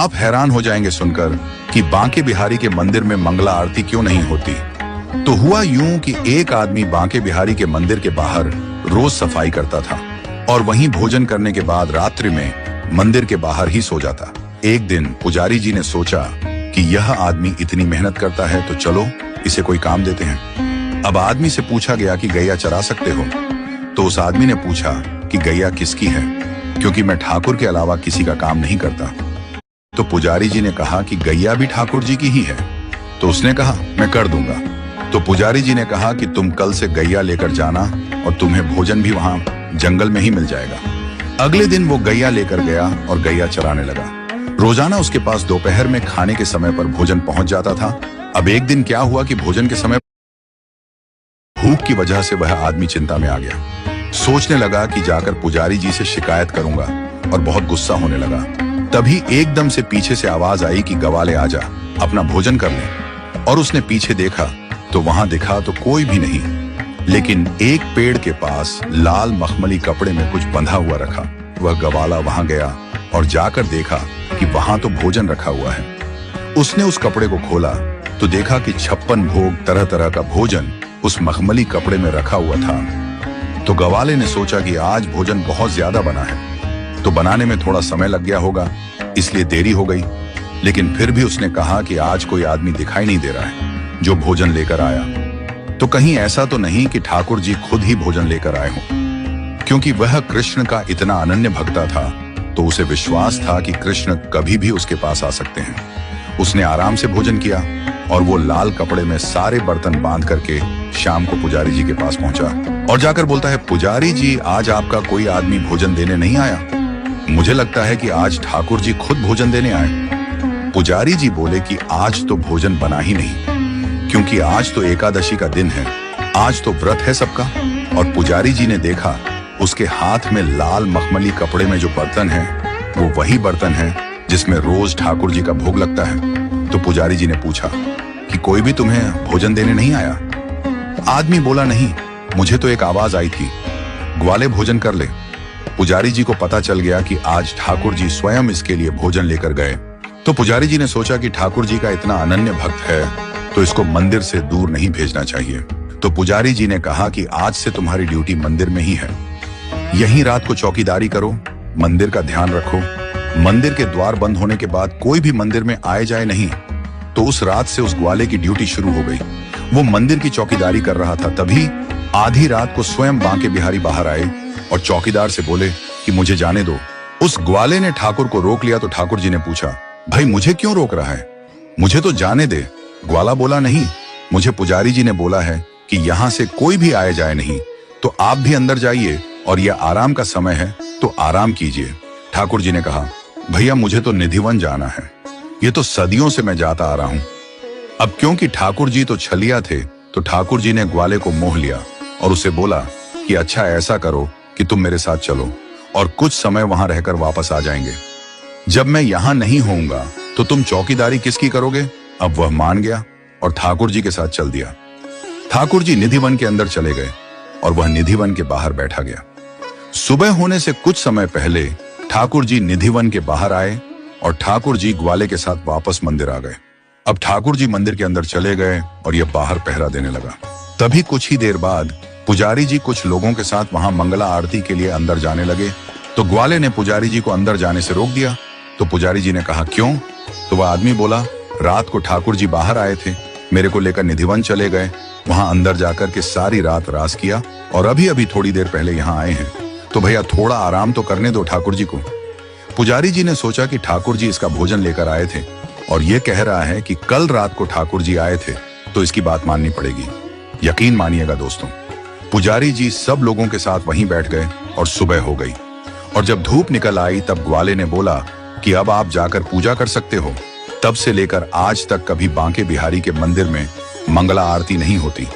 आप हैरान हो जाएंगे सुनकर कि बांके बिहारी के मंदिर में मंगला आरती क्यों नहीं होती। तो हुआ यूं कि एक आदमी बांके बिहारी के मंदिर के बाहर रोज सफाई करता था और वहीं भोजन करने के बाद रात्रि में मंदिर के बाहर ही सो जाता। एक दिन पुजारी जी ने सोचा कि यह आदमी इतनी मेहनत करता है तो चलो इसे कोई काम देते हैं। अब आदमी से पूछा गया कि गैया चरा सकते हो? तो उस आदमी ने पूछा कि गैया किसकी है, क्योंकि मैं ठाकुर के अलावा किसी का काम नहीं करता। तो पुजारी जी ने कहा कि गैया भी ठाकुर जी की ही है। तो उसने कहा मैं कर दूंगा। तो पुजारी जी ने कहा कि तुम कल से गैया लेकर जाना और तुम्हें भोजन भी वहां जंगल में ही मिल जाएगा। अगले दिन वो गैया लेकर गया और गैया चराने लगा। रोजाना उसके पास दोपहर में खाने के समय पर भोजन पहुंच जाता था। अब एक दिन क्या हुआ कि भोजन के समय भूख की वजह से वह आदमी चिंता में आ गया। सोचने लगा कि जाकर पुजारी जी से शिकायत करूंगा और बहुत गुस्सा होने लगा। तभी एकदम से पीछे से आवाज आई कि गवाले आजा, अपना भोजन कर ले। और उसने पीछे देखा तो वहां दिखा तो कोई भी नहीं, लेकिन एक पेड़ के पास लाल मखमली कपड़े में कुछ बंधा हुआ रखा। वह गवाला वहां गया और जाकर देखा कि वहां तो भोजन रखा हुआ है। उसने उस कपड़े को खोला तो देखा कि 56 भोग तरह तरह का भोजन उस मखमली कपड़े में रखा हुआ था। तो गवाले ने सोचा कि आज भोजन बहुत ज्यादा बना है, तो बनाने में थोड़ा समय लग गया होगा, इसलिए देरी हो गई। लेकिन फिर भी उसने कहा कि आज कोई आदमी दिखाई नहीं दे रहा है जो भोजन लेकर आया, तो कहीं ऐसा तो नहीं कि ठाकुर जी खुद ही भोजन लेकर आए हों। क्योंकि वह कृष्ण का इतना अनन्य भक्ता था तो उसे विश्वास था कि कृष्ण कभी भी उसके पास आ सकते हैं। उसने आराम से भोजन किया और वो लाल कपड़े में सारे बर्तन बांध करके शाम को पुजारी जी के पास पहुंचा और जाकर बोलता है, पुजारी जी आज आपका कोई आदमी भोजन देने नहीं आया। मुझे लगता है कि आज ठाकुर जी खुद भोजन देने आए। पुजारी जी बोले कि आज तो भोजन बना ही नहीं, क्योंकि आज तो एकादशी का दिन है, आज तो व्रत है सबका। और पुजारी जी ने देखा उसके हाथ में लाल मखमली कपड़े में जो बर्तन है वो वही बर्तन है जिसमें रोज ठाकुर जी का भोग लगता है। तो पुजारी जी ने पूछा कि कोई भी तुम्हें भोजन देने नहीं आया? आदमी बोला, नहीं, मुझे तो एक आवाज आई थी, ग्वाले भोजन कर ले। पुजारी जी को पता चल गया कि आज ठाकुर जी स्वयं इसके लिए भोजन लेकर गए। तो पुजारी जी ने सोचा कि ठाकुर जी का इतना अनन्य भक्त है तो इसको मंदिर से दूर नहीं भेजना चाहिए। तो पुजारी जी ने कहा कि आज से तुम्हारी ड्यूटी मंदिर में ही है, यहीं रात को चौकीदारी करो, मंदिर का ध्यान रखो। मंदिर के द्वार बंद होने के बाद कोई भी मंदिर में आए जाए नहीं। तो उस रात से उस ग्वाले की ड्यूटी शुरू हो गई। वो मंदिर की चौकीदारी कर रहा था, तभी आधी रात को स्वयं बांके बिहारी बाहर आए और चौकीदार से बोले कि मुझे जाने दो। उस ग्वाले ने ठाकुर को रोक लिया। तो ठाकुर जी ने पूछा, भाई मुझे क्यों रोक रहा है, मुझे तो जाने दे। ग्वाला बोला, नहीं, मुझे पुजारी जी ने बोला है कि यहाँ से कोई भी आए जाए नहीं, तो आप भी अंदर जाइए और यह आराम का समय है तो आराम कीजिए। ठाकुर जी ने कहा, भैया मुझे तो निधिवन जाना है, ये तो सदियों से मैं जाता आ रहा हूं। अब क्योंकि ठाकुर जी तो छलिया थे तो ठाकुर जी ने ग्वाले को मोह लिया और उसे बोला कि अच्छा ऐसा करो कि तुम मेरे साथ चलो और कुछ समय वहां रहकर वापस आ जाएंगे। जब मैं यहां नहीं होऊंगा तो तुम चौकीदारी किसकी करोगे? अब वह मान गया और ठाकुर जी के साथ चल दिया। ठाकुर जी निधिवन के अंदर चले गए और वह निधिवन के बाहर बैठा गया। सुबह होने से कुछ समय पहले ठाकुर जी निधिवन के बाहर आए और ठाकुर जी ग्वाले के साथ वापस मंदिर आ गए। अब ठाकुर जी मंदिर के अंदर चले गए और यह बाहर पहरा देने लगा। तभी कुछ ही देर बाद पुजारी जी कुछ लोगों के साथ वहां मंगला आरती के लिए अंदर जाने लगे। तो ग्वाले ने पुजारी जी को अंदर जाने से रोक दिया। तो पुजारी जी ने कहा, क्यों? तो वह आदमी बोला, रात को ठाकुर जी बाहर आए थे, मेरे को लेकर निधिवन चले गए, वहां अंदर जाकर के सारी रात रास किया और अभी अभी थोड़ी देर पहले यहाँ आए हैं, तो भैया थोड़ा आराम तो करने दो ठाकुर जी को। पुजारी जी ने सोचा कि ठाकुर जी इसका भोजन लेकर आए थे और ये कह रहा है कि कल रात को ठाकुर जी आए थे, तो इसकी बात माननी पड़ेगी। यकीन मानिएगा दोस्तों, पुजारी जी सब लोगों के साथ वहीं बैठ गए और सुबह हो गई। और जब धूप निकल आई तब ग्वाले ने बोला कि अब आप जाकर पूजा कर सकते हो। तब से लेकर आज तक कभी बांके बिहारी के मंदिर में मंगला आरती नहीं होती।